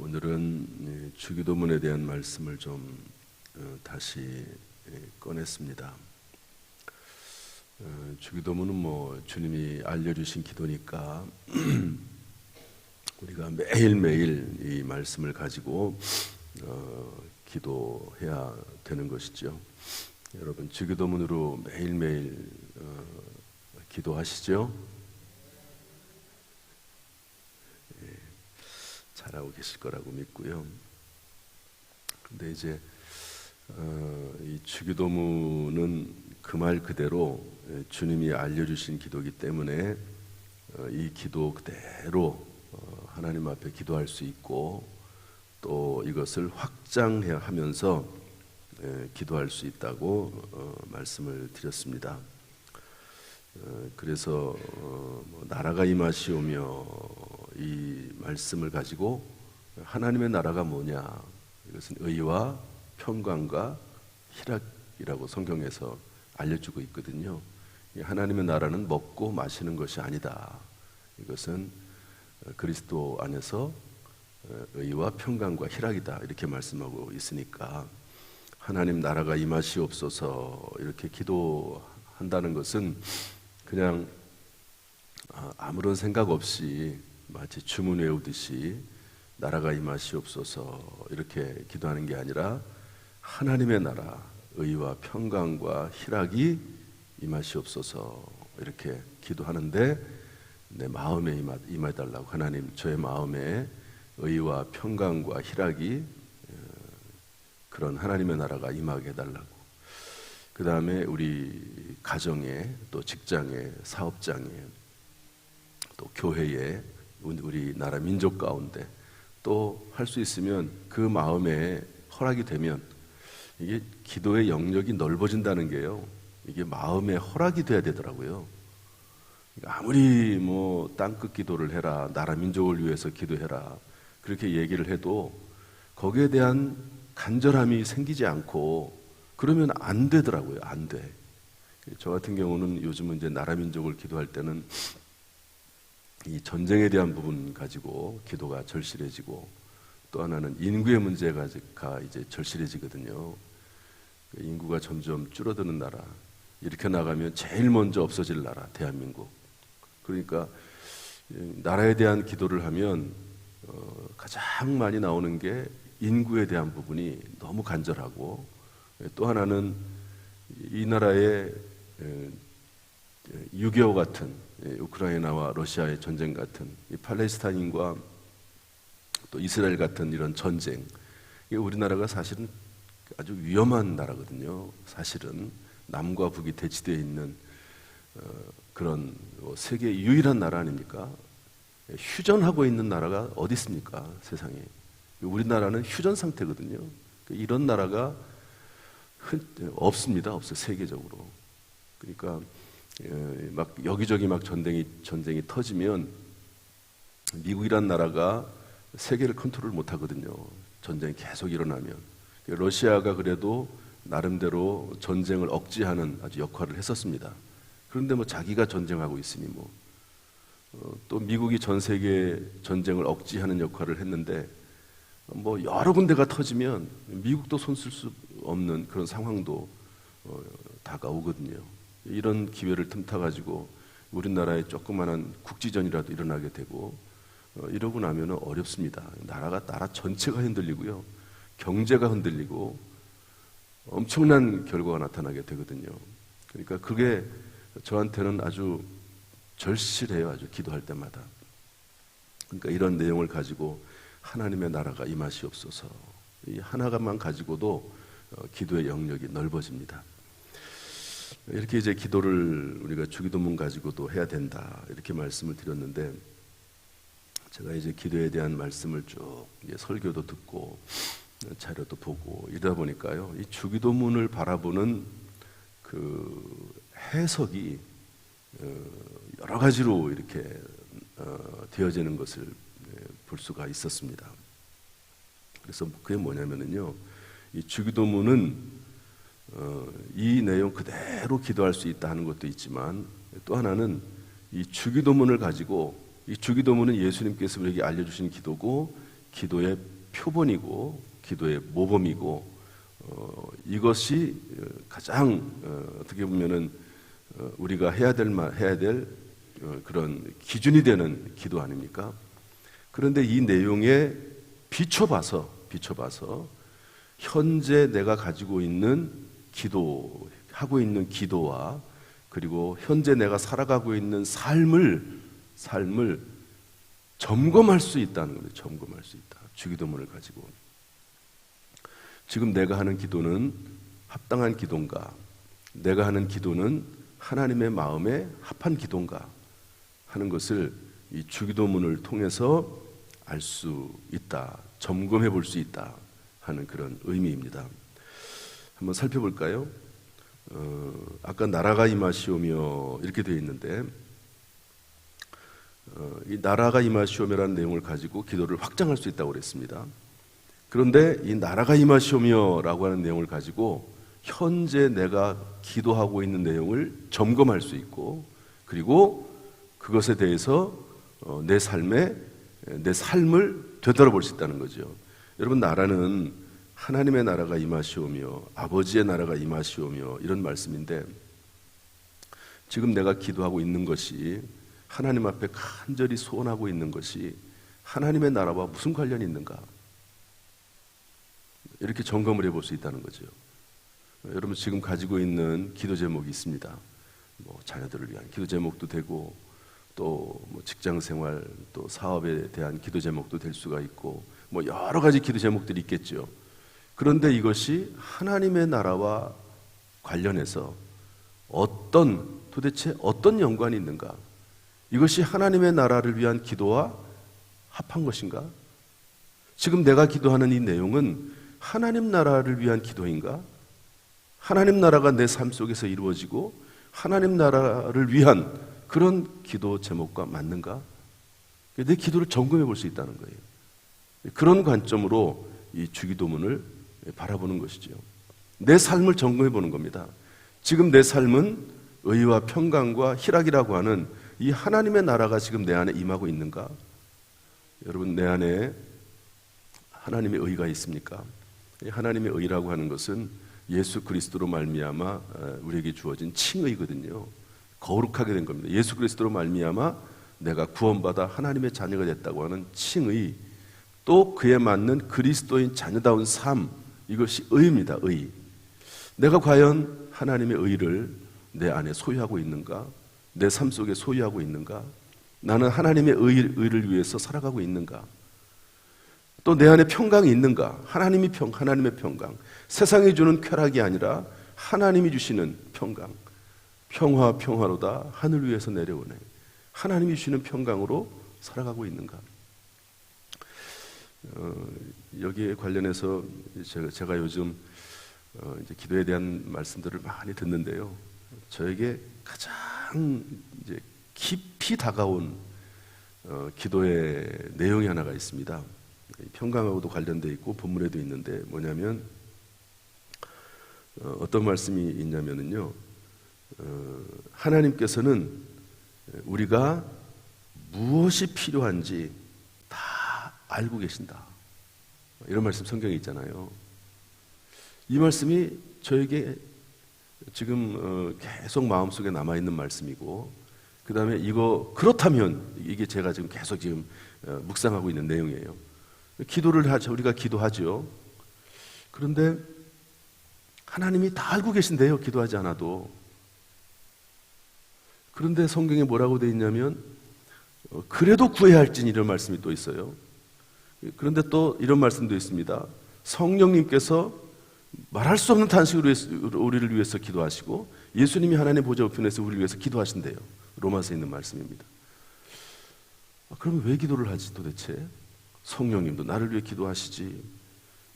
오늘은 주기도문에 대한 말씀을 좀 다시 꺼냈습니다. 주기도문은 주님이 알려주신 기도니까 우리가 매일매일 이 말씀을 가지고 기도해야 되는 것이죠. 여러분 주기도문으로 매일매일 기도하시죠? 잘하고 계실 거라고 믿고요. 근데 이제 이 주기도문은 그 말 그대로 주님이 알려주신 기도이기 때문에 이 기도 그대로 하나님 앞에 기도할 수 있고 또 이것을 확장해야 하면서 기도할 수 있다고 말씀을 드렸습니다. 그래서 나라가 임하시오며 이 말씀을 가지고 하나님의 나라가 뭐냐, 이것은 의와 평강과 희락이라고 성경에서 알려주고 있거든요. 하나님의 나라는 먹고 마시는 것이 아니다. 이것은 그리스도 안에서 의와 평강과 희락이다, 이렇게 말씀하고 있으니까 하나님 나라가 임하시옵소서 이렇게 기도한다는 것은 그냥 아무런 생각 없이 마치 주문 외우듯이 나라가 임하시옵소서 이렇게 기도하는 게 아니라 하나님의 나라, 의와 평강과 희락이 임하시옵소서 이렇게 기도하는데 내 마음에 임해달라고, 하나님 저의 마음에 의와 평강과 희락이 그런 하나님의 나라가 임하게 해달라고, 그 다음에 우리 가정에 또 직장에 사업장에 또 교회에 우리나라 민족 가운데 또 할 수 있으면 그 마음에 허락이 되면 이게 기도의 영역이 넓어진다는 게요, 이게 마음에 허락이 돼야 되더라고요. 아무리 땅끝 기도를 해라, 나라 민족을 위해서 기도해라 그렇게 얘기를 해도 거기에 대한 간절함이 생기지 않고 그러면 안 되더라고요. 안 돼. 저 같은 경우는 요즘은 이제 나라 민족을 기도할 때는 이 전쟁에 대한 부분 가지고 기도가 절실해지고 또 하나는 인구의 문제가 이제 절실해지거든요. 인구가 점점 줄어드는 나라, 이렇게 나가면 제일 먼저 없어질 나라 대한민국. 그러니까 나라에 대한 기도를 하면 가장 많이 나오는 게 인구에 대한 부분이 너무 간절하고, 또 하나는 이 나라의 6.25 같은 우크라이나와 러시아의 전쟁 같은 이 팔레스타인과 또 이스라엘 같은 이런 전쟁, 우리나라가 사실은 아주 위험한 나라거든요. 사실은 남과 북이 대치되어 있는 그런 세계 유일한 나라 아닙니까? 휴전하고 있는 나라가 어디 있습니까? 세상에. 우리나라는 휴전 상태거든요. 이런 나라가 없습니다. 없어요. 세계적으로. 그러니까 막 여기저기 막 전쟁이 터지면 미국이란 나라가 세계를 컨트롤 못 하거든요. 전쟁이 계속 일어나면. 러시아가 그래도 나름대로 전쟁을 억제하는 아주 역할을 했었습니다. 그런데 자기가 전쟁하고 있으니 또 미국이 전 세계 전쟁을 억제하는 역할을 했는데 여러 군데가 터지면 미국도 손 쓸 수 없는 그런 상황도 다가오거든요. 이런 기회를 틈타가지고 우리나라에 조그마한 국지전이라도 일어나게 되고 이러고 나면 어렵습니다. 나라 전체가 흔들리고요, 경제가 흔들리고 엄청난 결과가 나타나게 되거든요. 그러니까 그게 저한테는 아주 절실해요. 아주 기도할 때마다. 그러니까 이런 내용을 가지고 하나님의 나라가 임하시옵소서, 이 하나만 가지고도 기도의 영역이 넓어집니다. 이렇게 이제 기도를 우리가 주기도문 가지고도 해야 된다 이렇게 말씀을 드렸는데, 제가 이제 기도에 대한 말씀을 쭉 설교도 듣고 자료도 보고 이러다 보니까요, 이 주기도문을 바라보는 그 해석이 여러 가지로 이렇게 되어지는 것을 볼 수가 있었습니다. 그래서 그게 뭐냐면요, 이 주기도문은 이 내용 그대로 기도할 수 있다 하는 것도 있지만, 또 하나는 이 주기도문을 가지고, 이 주기도문은 예수님께서 우리에게 알려주신 기도고 기도의 표본이고 기도의 모범이고 이것이 가장 어떻게 보면은 우리가 해야 될 그런 기준이 되는 기도 아닙니까? 그런데 이 내용에 비춰봐서 현재 내가 가지고 있는 하고 있는 기도와 그리고 현재 내가 살아가고 있는 삶을 점검할 수 있다는 거예요. 점검할 수 있다. 주기도문을 가지고 지금 내가 하는 기도는 합당한 기도인가? 내가 하는 기도는 하나님의 마음에 합한 기도인가? 하는 것을 이 주기도문을 통해서 알 수 있다. 점검해 볼 수 있다. 하는 그런 의미입니다. 한번 살펴볼까요? 아까 나라가 임하시오며 이렇게 되어 있는데 이 나라가 임하시오며라는 내용을 가지고 기도를 확장할 수 있다고 그랬습니다. 그런데 이 나라가 임하시오며라고 하는 내용을 가지고 현재 내가 기도하고 있는 내용을 점검할 수 있고 그리고 그것에 대해서 내 삶을 되돌아볼 수 있다는 거죠. 여러분, 나라는 하나님의 나라가 임하시오며 아버지의 나라가 임하시오며 이런 말씀인데 지금 내가 기도하고 있는 것이 하나님 앞에 간절히 소원하고 있는 것이 하나님의 나라와 무슨 관련이 있는가? 이렇게 점검을 해볼 수 있다는 거죠. 여러분, 지금 가지고 있는 기도 제목이 있습니다. 자녀들을 위한 기도 제목도 되고 또 직장 생활 또 사업에 대한 기도 제목도 될 수가 있고 여러 가지 기도 제목들이 있겠죠. 그런데 이것이 하나님의 나라와 관련해서 도대체 어떤 연관이 있는가? 이것이 하나님의 나라를 위한 기도와 합한 것인가? 지금 내가 기도하는 이 내용은 하나님 나라를 위한 기도인가? 하나님 나라가 내 삶 속에서 이루어지고 하나님 나라를 위한 그런 기도 제목과 맞는가? 내 기도를 점검해 볼 수 있다는 거예요. 그런 관점으로 이 주기도문을 바라보는 것이죠. 내 삶을 점검해 보는 겁니다. 지금 내 삶은 의와 평강과 희락이라고 하는 이 하나님의 나라가 지금 내 안에 임하고 있는가? 여러분, 내 안에 하나님의 의가 있습니까? 하나님의 의라고 하는 것은 예수 그리스도로 말미암아 우리에게 주어진 칭의거든요. 거룩하게 된 겁니다. 예수 그리스도로 말미암아 내가 구원받아 하나님의 자녀가 됐다고 하는 칭의, 또 그에 맞는 그리스도인 자녀다운 삶, 이것이 의입니다. 의. 내가 과연 하나님의 의를 내 안에 소유하고 있는가? 내 삶 속에 소유하고 있는가? 나는 하나님의 의를 위해서 살아가고 있는가? 또 내 안에 평강이 있는가? 하나님의 평강. 세상이 주는 쾌락이 아니라 하나님이 주시는 평강. 평화로다 하늘 위에서 내려오네. 하나님이 주시는 평강으로 살아가고 있는가? 여기에 관련해서 제가 요즘 이제 기도에 대한 말씀들을 많이 듣는데요. 저에게 가장 이제 깊이 다가온 기도의 내용이 하나가 있습니다. 평강하고도 관련되어 있고 본문에도 있는데 뭐냐면 어떤 말씀이 있냐면은요. 하나님께서는 우리가 무엇이 필요한지 다 알고 계신다. 이런 말씀 성경에 있잖아요. 이 말씀이 저에게 지금 계속 마음속에 남아있는 말씀이고 그 다음에 그렇다면 이게 제가 지금 계속 묵상하고 있는 내용이에요. 기도를 하죠. 우리가 기도하죠. 그런데 하나님이 다 알고 계신데요. 기도하지 않아도. 그런데 성경에 뭐라고 되어 있냐면 그래도 구해야 할진 이런 말씀이 또 있어요. 그런데 또 이런 말씀도 있습니다. 성령님께서 말할 수 없는 탄식으로 우리를 위해서 기도하시고 예수님이 하나님의 보좌 우편에서 우리를 위해서 기도하신대요. 로마서에 있는 말씀입니다. 그러면 왜 기도를 하지 도대체? 성령님도 나를 위해 기도하시지,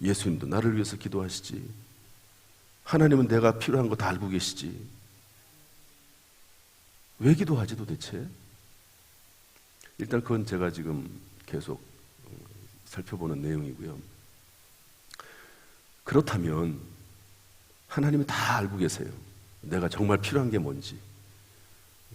예수님도 나를 위해서 기도하시지, 하나님은 내가 필요한 거 다 알고 계시지. 왜 기도하지 도대체? 일단 그건 제가 지금 계속 살펴보는 내용이고요. 그렇다면 하나님은 다 알고 계세요. 내가 정말 필요한 게 뭔지.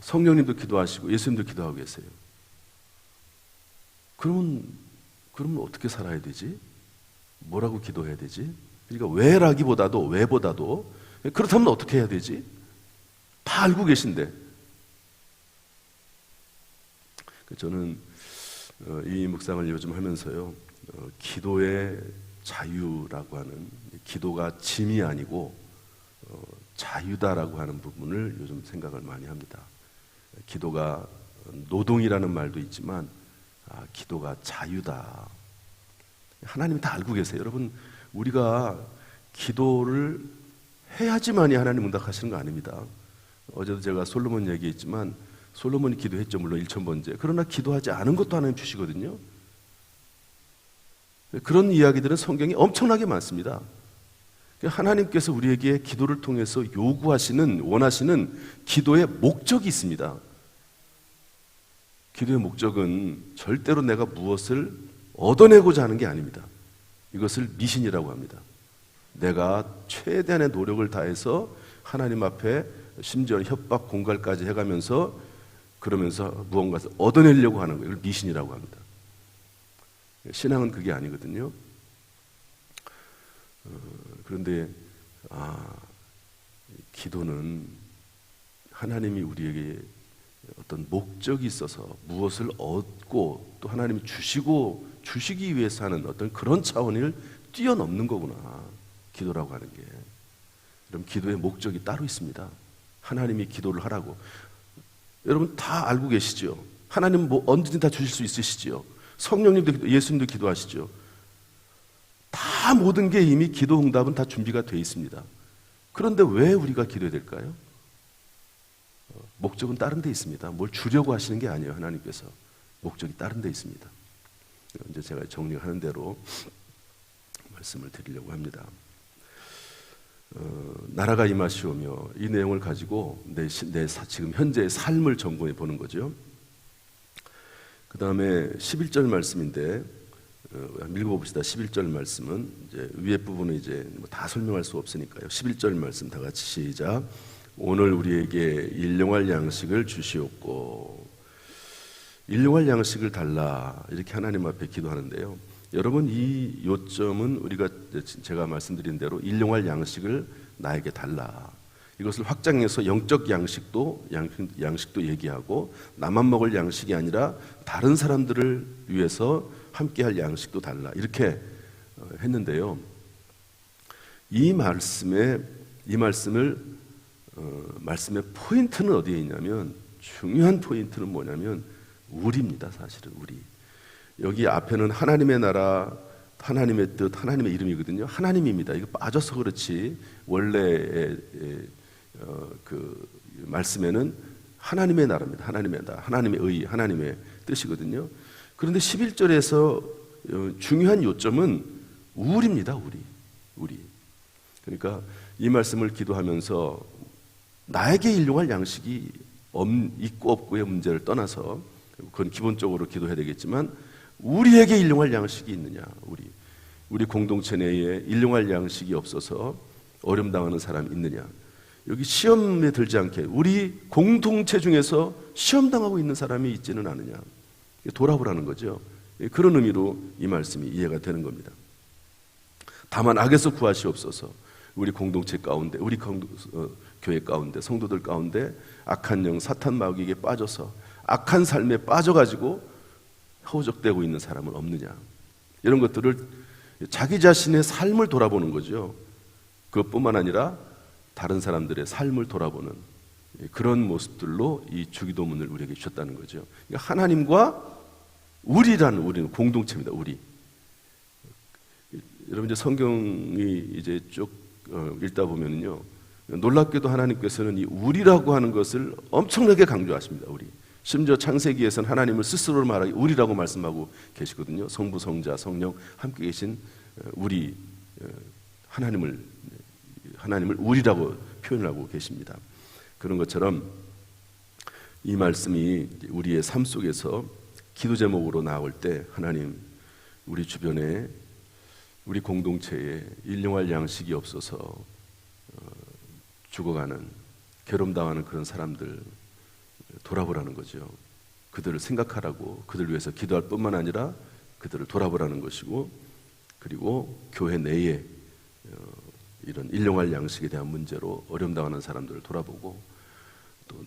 성령님도 기도하시고 예수님도 기도하고 계세요. 그러면 어떻게 살아야 되지? 뭐라고 기도해야 되지? 그러니까 왜라기보다도 왜보다도 그렇다면 어떻게 해야 되지? 다 알고 계신데. 저는 이 묵상을 요즘 하면서요, 기도의 자유라고 하는, 기도가 짐이 아니고 자유다라고 하는 부분을 요즘 생각을 많이 합니다. 기도가 노동이라는 말도 있지만 기도가 자유다. 하나님 다 알고 계세요. 여러분, 우리가 기도를 해야지만이 하나님 응답하시는 거 아닙니다. 어제도 제가 솔로몬 얘기했지만 솔로몬이 기도했죠. 물론 1000번째. 그러나 기도하지 않은 것도 하나님 주시거든요. 그런 이야기들은 성경에 엄청나게 많습니다. 하나님께서 우리에게 기도를 통해서 요구하시는, 원하시는 기도의 목적이 있습니다. 기도의 목적은 절대로 내가 무엇을 얻어내고자 하는 게 아닙니다. 이것을 미신이라고 합니다. 내가 최대한의 노력을 다해서 하나님 앞에 심지어 협박, 공갈까지 해가면서 그러면서 무언가를 얻어내려고 하는 거예요. 이걸 미신이라고 합니다. 신앙은 그게 아니거든요. 그런데 기도는 하나님이 우리에게 어떤 목적이 있어서 무엇을 얻고 또 하나님이 주시기 위해서 하는 어떤 그런 차원을 뛰어넘는 거구나. 기도라고 하는 게. 그럼 기도의 목적이 따로 있습니다. 하나님이 기도를 하라고. 여러분 다 알고 계시죠? 하나님 뭐 언제든 다 주실 수 있으시죠? 성령님도 예수님도 기도하시죠? 다 모든 게 이미 기도 응답은 다 준비가 되어 있습니다. 그런데 왜 우리가 기도해야 될까요? 목적은 다른 데 있습니다. 뭘 주려고 하시는 게 아니에요. 하나님께서 목적이 다른 데 있습니다. 이제 제가 정리하는 대로 말씀을 드리려고 합니다. 나라가 임하시오며 이 내용을 가지고 내 지금 현재의 삶을 점검해 보는 거죠. 그 다음에 11절 말씀인데 읽어봅시다. 11절 말씀은 이제 위에 부분은 이제 다 설명할 수 없으니까요. 11절 말씀 다 같이 시작. 오늘 우리에게 일용할 양식을 주시옵고. 일용할 양식을 달라 이렇게 하나님 앞에 기도하는데요. 여러분 이 요점은 우리가 제가 말씀드린 대로 일용할 양식을 나에게 달라. 이것을 확장해서 영적 양식도 얘기하고 나만 먹을 양식이 아니라 다른 사람들을 위해서 함께할 양식도 달라 이렇게 했는데요. 이 말씀의 포인트는 어디에 있냐면 중요한 포인트는 뭐냐면 우리입니다. 사실은 우리. 여기 앞에는 하나님의 나라, 하나님의 뜻, 하나님의 이름이거든요. 하나님입니다. 이거 빠져서 그렇지 원래의 그 말씀에는 하나님의 나라입니다. 하나님의 나라, 하나님의 의, 하나님의 뜻이거든요. 그런데 11절에서 중요한 요점은 우리입니다. 우리. 그러니까 이 말씀을 기도하면서 나에게 일용할 양식이 있고 없고의 문제를 떠나서 그건 기본적으로 기도해야 되겠지만 우리에게 일용할 양식이 있느냐. 우리 공동체 내에 일용할 양식이 없어서 어려움 당하는 사람이 있느냐. 여기 시험에 들지 않게 우리 공동체 중에서 시험 당하고 있는 사람이 있지는 않느냐. 돌아보라는 거죠. 그런 의미로 이 말씀이 이해가 되는 겁니다. 다만 악에서 구하시옵소서. 우리 공동체 가운데, 우리 교회 가운데, 성도들 가운데 악한 영, 사탄 마귀에게 빠져서 악한 삶에 빠져가지고 허우적대고 있는 사람은 없느냐. 이런 것들을 자기 자신의 삶을 돌아보는 거죠. 그것뿐만 아니라 다른 사람들의 삶을 돌아보는 그런 모습들로 이 주기도문을 우리에게 주셨다는 거죠. 그러니까 하나님과 우리는 공동체입니다. 우리. 여러분 이제 성경이 이제 쭉 읽다 보면은요, 놀랍게도 하나님께서는 이 우리라고 하는 것을 엄청나게 강조하십니다. 우리. 심지어 창세기에서는 하나님을 스스로 말하기 우리라고 말씀하고 계시거든요. 성부, 성자, 성령 함께 계신 우리 하나님을 우리라고 표현하고 계십니다. 그런 것처럼 이 말씀이 우리의 삶 속에서 기도 제목으로 나올 때 하나님 우리 주변에 우리 공동체에 일용할 양식이 없어서 죽어가는 괴로움당하는 그런 사람들 돌아보라는 거죠. 그들을 생각하라고 그들을 위해서 기도할 뿐만 아니라 그들을 돌아보라는 것이고 그리고 교회 내에 이런 일용할 양식에 대한 문제로 어려움당하는 사람들을 돌아보고 또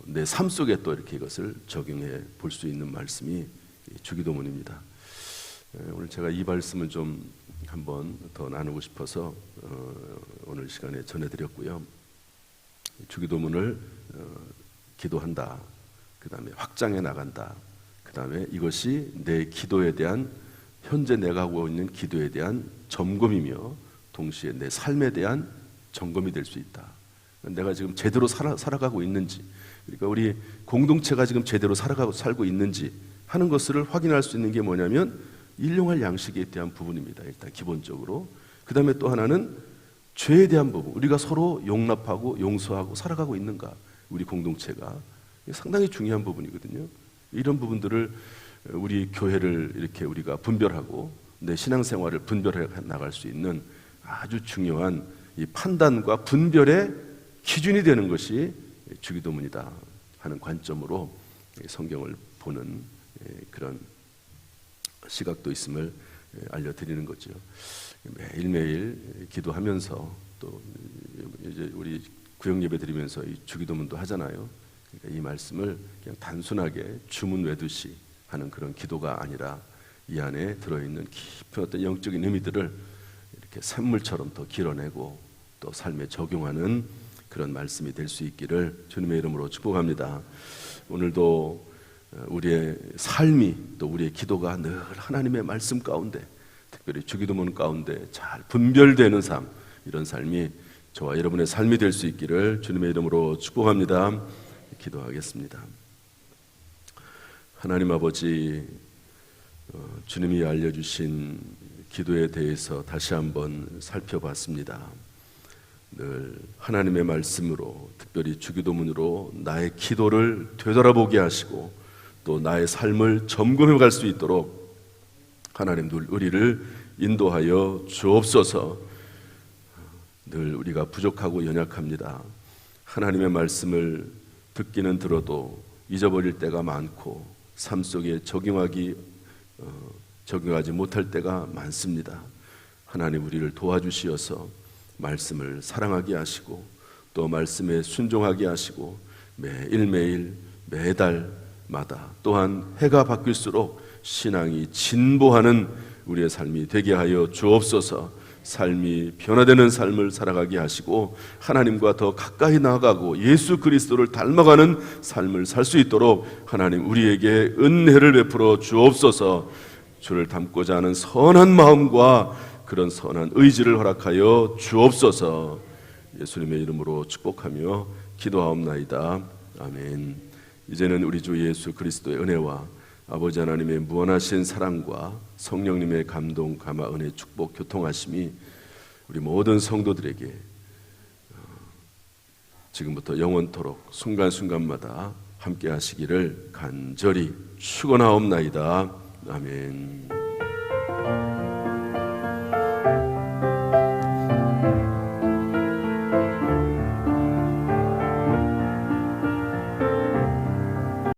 내 삶 속에 또 이렇게 이것을 적용해 볼 수 있는 말씀이 주기도문입니다. 오늘 제가 이 말씀을 좀 한번 더 나누고 싶어서 오늘 시간에 전해드렸고요. 주기도문을 기도한다, 그 다음에 확장해 나간다, 그 다음에 이것이 내 기도에 대한, 현재 내가 하고 있는 기도에 대한 점검이며 동시에 내 삶에 대한 점검이 될 수 있다. 내가 지금 제대로 살아가고 있는지, 그러니까 우리 공동체가 지금 제대로 살고 있는지 하는 것을 확인할 수 있는 게 뭐냐면 일용할 양식에 대한 부분입니다. 일단 기본적으로. 그 다음에 또 하나는 죄에 대한 부분, 우리가 서로 용납하고 용서하고 살아가고 있는가, 우리 공동체가 상당히 중요한 부분이거든요. 이런 부분들을 우리 교회를 이렇게 우리가 분별하고 내 신앙생활을 분별해 나갈 수 있는 아주 중요한 이 판단과 분별의 기준이 되는 것이 주기도문이다 하는 관점으로 성경을 보는 그런 시각도 있음을 알려드리는 거죠. 매일매일 기도하면서 또 이제 우리 구역 예배 드리면서 이 주기도문도 하잖아요. 그러니까 이 말씀을 그냥 단순하게 주문 외두시 하는 그런 기도가 아니라 이 안에 들어있는 깊은 어떤 영적인 의미들을 이렇게 샘물처럼 더 길어내고 또 삶에 적용하는 그런 말씀이 될 수 있기를 주님의 이름으로 축복합니다. 오늘도 우리의 삶이 또 우리의 기도가 늘 하나님의 말씀 가운데, 특별히 주기도문 가운데 잘 분별되는 삶, 이런 삶이 저와 여러분의 삶이 될 수 있기를 주님의 이름으로 축복합니다. 기도하겠습니다. 하나님 아버지, 주님이 알려주신 기도에 대해서 다시 한번 살펴봤습니다. 늘 하나님의 말씀으로, 특별히 주기도문으로 나의 기도를 되돌아보게 하시고 또 나의 삶을 점검해 갈 수 있도록 하나님 늘 우리를 인도하여 주옵소서. 늘 우리가 부족하고 연약합니다. 하나님의 말씀을 듣기는 들어도 잊어버릴 때가 많고 삶 속에 적용하지 못할 때가 많습니다. 하나님 우리를 도와주시어서 말씀을 사랑하게 하시고 또 말씀에 순종하게 하시고 매일매일 매달마다 또한 해가 바뀔수록 신앙이 진보하는 우리의 삶이 되게 하여 주옵소서. 삶이 변화되는 삶을 살아가게 하시고 하나님과 더 가까이 나아가고 예수 그리스도를 닮아가는 삶을 살 수 있도록 하나님 우리에게 은혜를 베풀어 주옵소서. 주를 닮고자 하는 선한 마음과 그런 선한 의지를 허락하여 주옵소서. 예수님의 이름으로 축복하며 기도하옵나이다. 아멘. 이제는 우리 주 예수 그리스도의 은혜와 아버지 하나님의 무한하신 사랑과 성령님의 감동, 감화, 은혜, 축복, 교통하심이 우리 모든 성도들에게 지금부터 영원토록 순간순간마다 함께 하시기를 간절히 축원하옵나이다. 아멘.